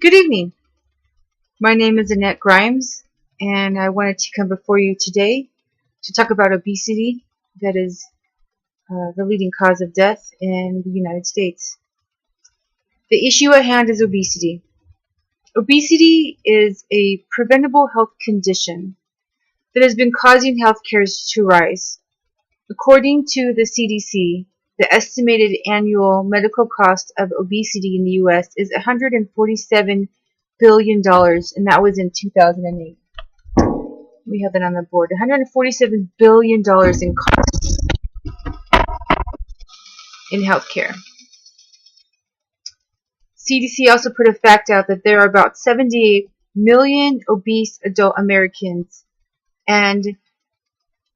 Good evening. My name is Annette Grimes, and I wanted to come before you today to talk about obesity, that is the leading cause of death in the United States. The issue at hand is obesity. Obesity is a preventable health condition that has been causing health cares to rise. According to the CDC, the estimated annual medical cost of obesity in the U.S. is $147 billion, and that was in 2008. We have that on the board. $147 billion in costs in healthcare. CDC also put a fact out that there are about 78 million obese adult Americans, and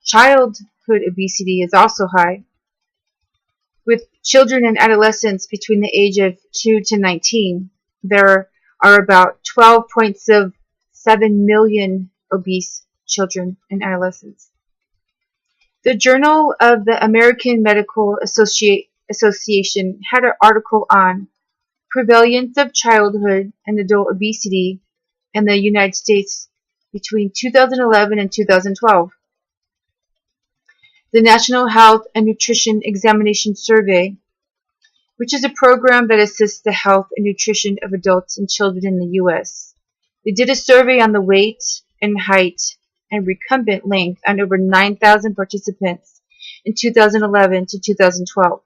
childhood obesity is also high, with children and adolescents between the age of 2 to 19. There are about 12.7 million obese children and adolescents. The Journal of the American Medical Association had an article on prevalence of childhood and adult obesity in the United States between 2011 and 2012. The National Health and Nutrition Examination Survey, which is a program that assists the health and nutrition of adults and children in the U.S. They did a survey on the weight and height and recumbent length on over 9,000 participants in 2011 to 2012.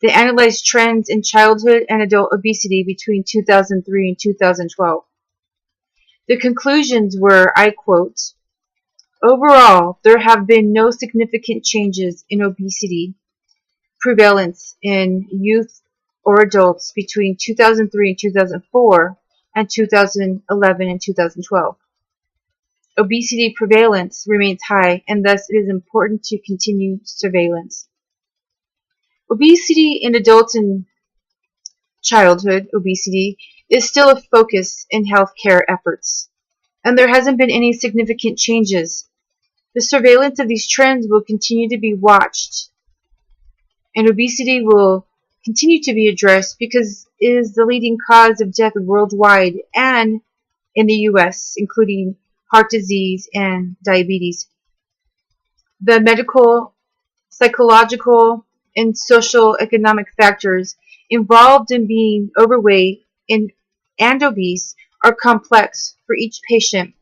They analyzed trends in childhood and adult obesity between 2003 and 2012. The conclusions were, I quote, "Overall, there have been no significant changes in obesity prevalence in youth or adults between 2003 and 2004 and 2011 and 2012. Obesity prevalence remains high, and thus it is important to continue surveillance." Obesity in adults and childhood obesity is still a focus in healthcare efforts, and there hasn't been any significant changes. The surveillance of these trends will continue to be watched, and obesity will continue to be addressed because it is the leading cause of death worldwide and in the U.S., including heart disease and diabetes. The medical, psychological, and social economic factors involved in being overweight and obese are complex for each patient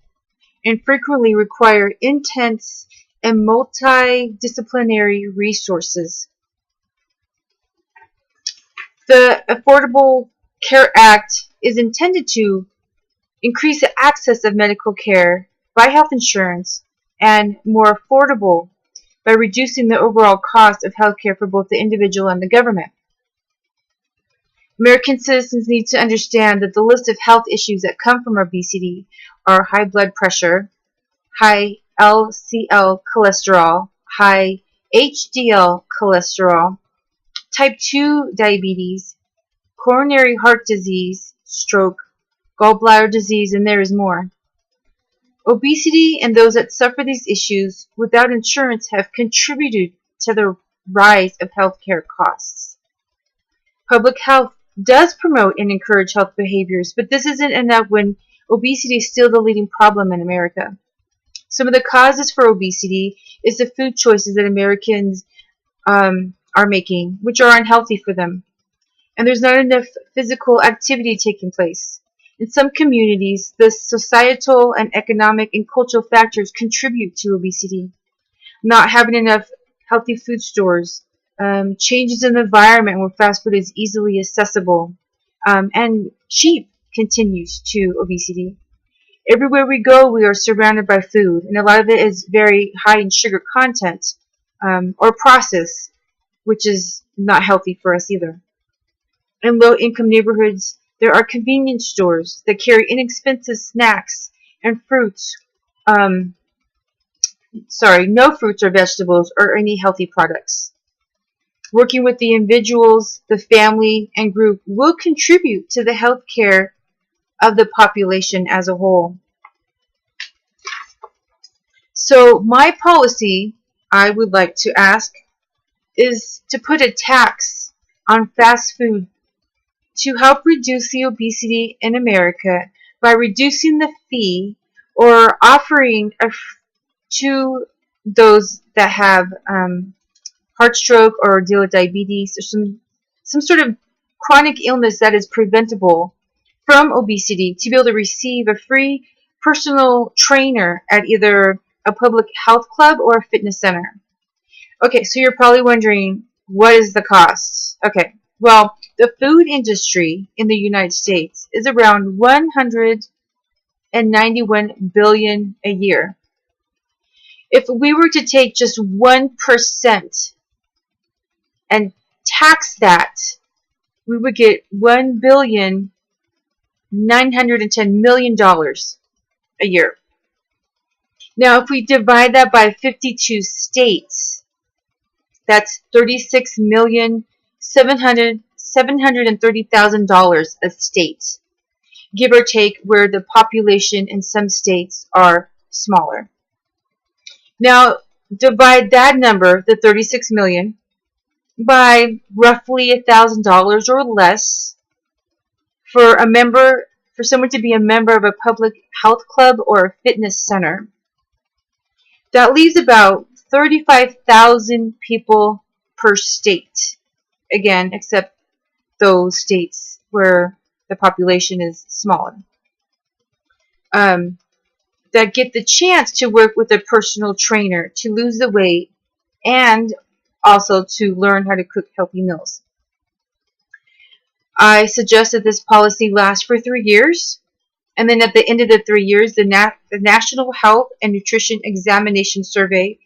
and frequently require intense and multidisciplinary resources. The Affordable Care Act is intended to increase the access of medical care by health insurance and more affordable by reducing the overall cost of health care for both the individual and the government. American citizens need to understand that the list of health issues that come from obesity are high blood pressure, high LCL cholesterol, high HDL cholesterol, type 2 diabetes, coronary heart disease, stroke, gallbladder disease, and there is more. Obesity and those that suffer these issues without insurance have contributed to the rise of healthcare costs. Public health does promote and encourage health behaviors, but this isn't enough when obesity is still the leading problem in America. Some of the causes for obesity is the food choices that Americans are making, which are unhealthy for them. And there's not enough physical activity taking place. In some communities, the societal and economic and cultural factors contribute to obesity. Not having enough healthy food stores, changes in the environment where fast food is easily accessible, and cheap contributes to obesity. Everywhere we go, we are surrounded by food, and a lot of it is very high in sugar content or processed, which is not healthy for us either. In low-income neighborhoods, there are convenience stores that carry inexpensive snacks and fruits. No fruits or vegetables or any healthy products. Working with the individuals, the family, and group will contribute to the health care of the population as a whole. So my policy, I would like to ask, is to put a tax on fast food to help reduce the obesity in America by reducing the fee or offering to those that have heart stroke or deal with diabetes or some sort of chronic illness that is preventable from obesity to be able to receive a free personal trainer at either a public health club or a fitness center. Okay, so you're probably wondering, what is the cost? Okay, well, the food industry in the United States is around 191 billion a year. If we were to take just 1% and tax that, we would get $1,910,000,000 a year. Now, if we divide that by 52 states, that's $36,730,000 a state, give or take, where the population in some states are smaller. Now, divide that number, the 36 million, by roughly $1,000 or less for someone to be a member of a public health club or a fitness center. That leaves about 35,000 people per state. Again, except those states where the population is smaller. That get the chance to work with a personal trainer to lose the weight and also to learn how to cook healthy meals. I suggest that this policy lasts for 3 years, and then at the end of the 3 years, the National Health and Nutrition Examination Survey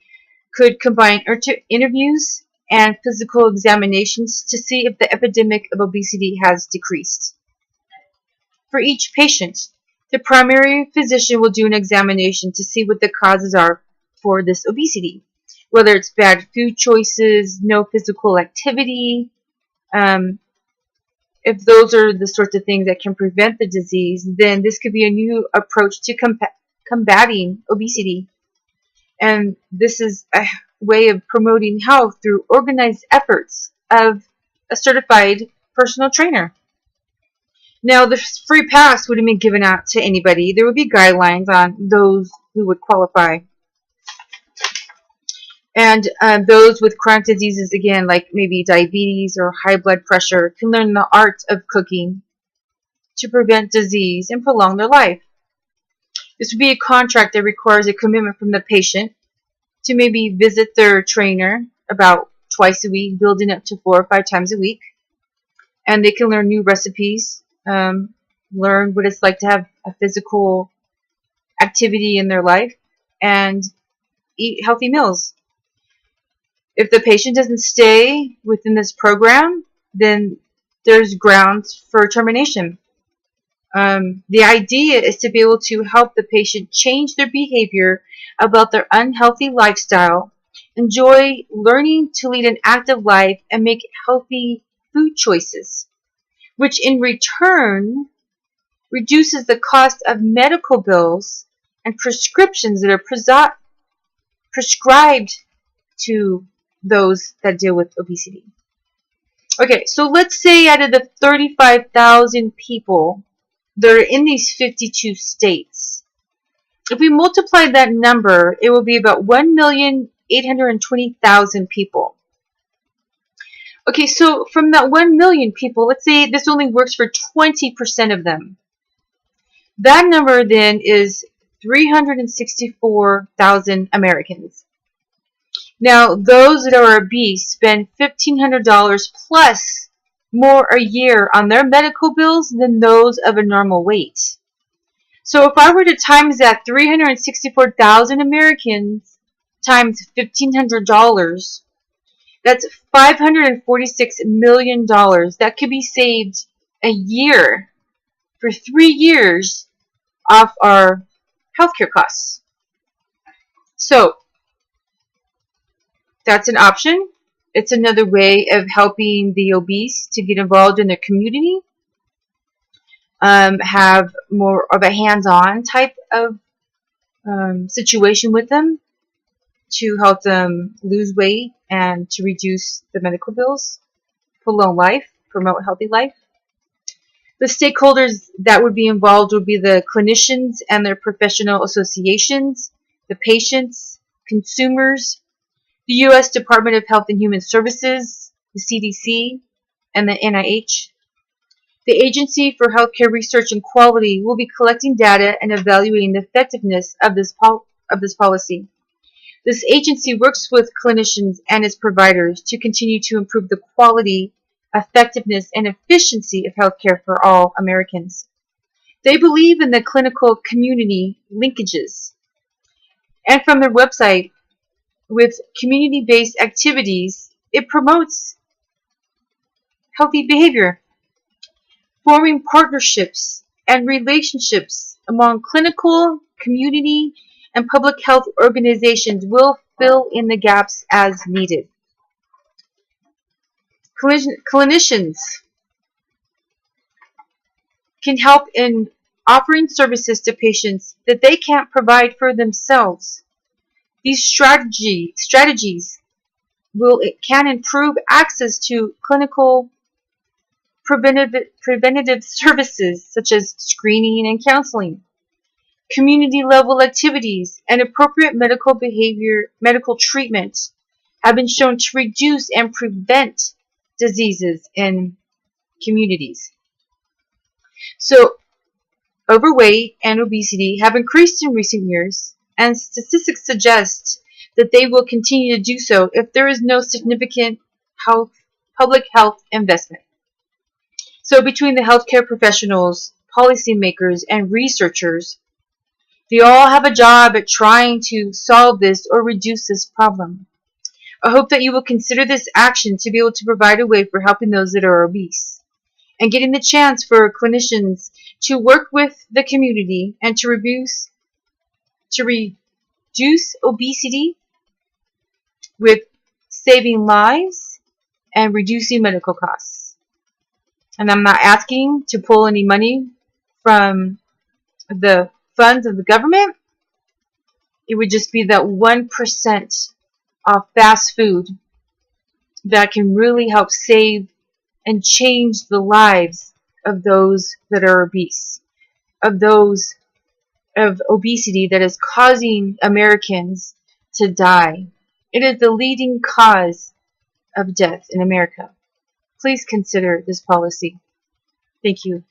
could combine interviews and physical examinations to see if the epidemic of obesity has decreased. For each patient, the primary physician will do an examination to see what the causes are for this obesity, whether it's bad food choices, no physical activity. If those are the sorts of things that can prevent the disease, then this could be a new approach to combating obesity. And this is a way of promoting health through organized efforts of a certified personal trainer. Now, the free pass wouldn't be given out to anybody. There would be guidelines on those who would qualify. And those with chronic diseases, again, like maybe diabetes or high blood pressure, can learn the art of cooking to prevent disease and prolong their life. This would be a contract that requires a commitment from the patient to maybe visit their trainer about twice a week, building up to 4 or 5 times a week. And they can learn new recipes, learn what it's like to have a physical activity in their life, and eat healthy meals. If the patient doesn't stay within this program, then there's grounds for termination. The idea is to be able to help the patient change their behavior about their unhealthy lifestyle, enjoy learning to lead an active life, and make healthy food choices, which in return reduces the cost of medical bills and prescriptions that are prescribed to those that deal with obesity. Okay, so let's say out of the 35,000 people that are in these 52 states, if we multiply that number, it will be about 1,820,000 people. Okay, so from that 1 million people, let's say this only works for 20% of them. That number then is 364,000 Americans. Now, those that are obese spend $1,500 plus more a year on their medical bills than those of a normal weight. So if I were to times that 364,000 Americans times $1,500, that's $546 million that could be saved a year for 3 years off our healthcare costs. So that's an option. It's another way of helping the obese to get involved in their community, have more of a hands-on type of situation with them to help them lose weight and to reduce the medical bills, prolong life, promote healthy life. The stakeholders that would be involved would be the clinicians and their professional associations, the patients, consumers, the U.S. Department of Health and Human Services, the CDC, and the NIH. The Agency for Healthcare Research and Quality will be collecting data and evaluating the effectiveness of this policy. This agency works with clinicians and its providers to continue to improve the quality, effectiveness, and efficiency of healthcare for all Americans. They believe in the clinical community linkages. And from their website, with community-based activities, it promotes healthy behavior. Forming partnerships and relationships among clinical, community, and public health organizations will fill in the gaps as needed. Clinicians can help in offering services to patients that they can't provide for themselves. These strategies can improve access to clinical preventative services such as screening and counseling, community-level activities, and appropriate medical treatment have been shown to reduce and prevent diseases in communities. So, overweight and obesity have increased in recent years, and statistics suggest that they will continue to do so if there is no significant public health investment. So between the healthcare professionals, policymakers, and researchers, they all have a job at trying to solve this or reduce this problem. I hope that you will consider this action to be able to provide a way for helping those that are obese, and getting the chance for clinicians to work with the community and to reduce obesity with saving lives and reducing medical costs. And I'm not asking to pull any money from the funds of the government. It would just be that 1% of fast food that can really help save and change the lives of those that are obese, of those of obesity that is causing Americans to die. It is the leading cause of death in America. Please consider this policy. Thank you.